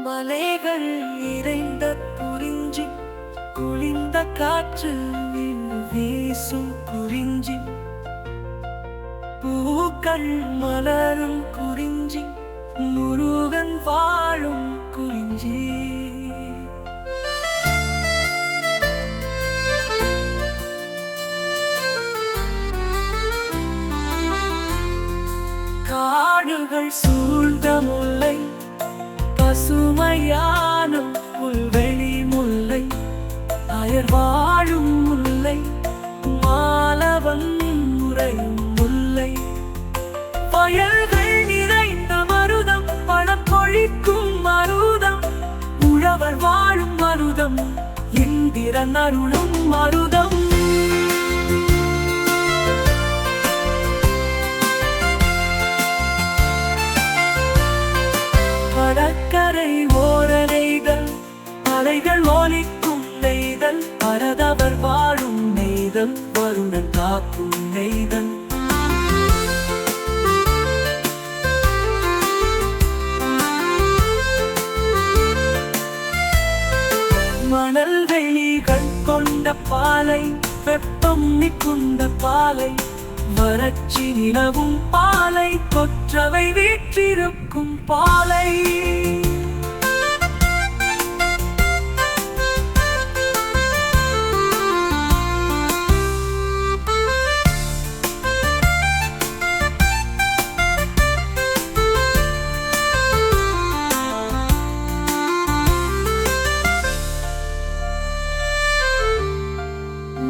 மலைகள் நிறைந்த குறிஞ்சி குளிர்ந்த காற்று வீசும் குறிஞ்சி பூக்கள் மலரும் குறிஞ்சி முருகன் வாழும் குறிஞ்சி காடுகள் சூழ்ந்த முல்லை பசுமையான புல்வெளி முல்லை அயர் வாழும் முல்லை மாலவன் உறையும் முல்லை வயல்கள் நிறைந்த மருதம் பணம் பொழிக்கும் மருதம் உழவர் வாழும் மருதம் இந்திரன் அருளும் மருதம் கடற்கரை ஓர நெய்தல் அலைகள் ஒலிக்கும் நெய்தல் பரதவர் வாழும் நெய்தல் வருணன் காக்கும் நெய்தல் மணல் வெளிகள் கொண்ட பாலை வெப்பம் மிகுந்த பாலை வறட்சி நிலவும் பாலை கொற்றவை வீற்றிருக்கும் பாலை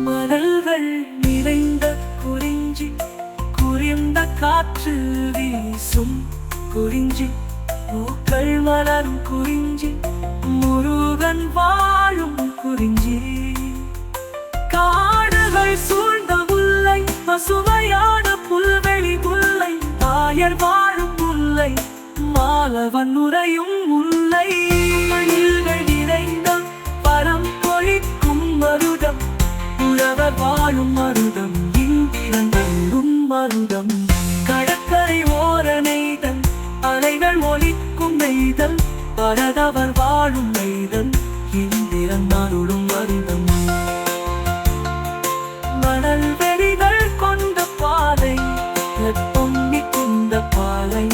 மணல்கள் நிறைந்த குறிஞ்சி குளிர்ந்த காற்று வீசும் குறிஞ்சி பூக்கள் மலரும் குறிஞ்சி முருகன் வாழும் குறிஞ்சி காடுகள் சூழ்ந்த முல்லை பசுமையான புல்வெளி முல்லை தாயர் வாழும் முல்லை மாலவன் உறையும் முல்லை மணில்கள் நிறைந்த பரம் பொழிக்கும் மருதம் உழவர் வாழும் மருதம் இந்திரன் அருளும் மருதம் கடற்கரை ஓர நெய்தல் அலைகள் ஒலிக்கும் நெய்தல் பரதவர் வாழும் நெய்தல் இந்திரன் அருளும் மருதம் மணல் வெளிகள் கொண்ட பாலை வெப்பம் மிகுந்த பாலை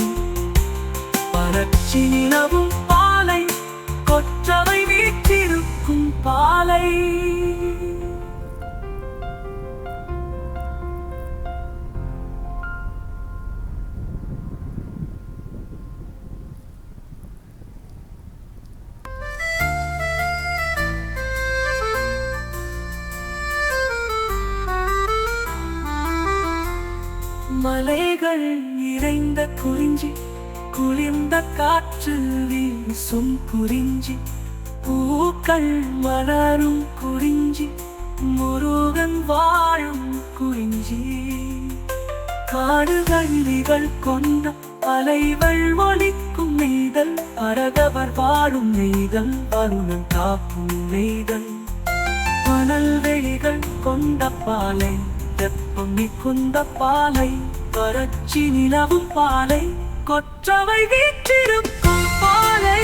வறட்சி நிலவும் பாலை கொற்றவை வீற்றிருக்கும் பாலை மலைகள் நிறைந்த குறிஞ்சி குளிர்ந்த காற்று வீசும் குறிஞ்சி பூக்கள் மலரும் குறிஞ்சி முருகன் வாழும் குறிஞ்சி காடுகளிகள் கொண்ட அலைகள் ஒலிக்கும் நெய்தல் பரதவர் வாழும் நெய்தல் வருணன் காக்கும் நெய்தல் மணல் வெளிகள் கொண்ட பாலை வெப்பம் மிகுந்த பாலை வறட்சி நிலவும் பாலை கொற்றவை வீற்றிருக்கும் பாலை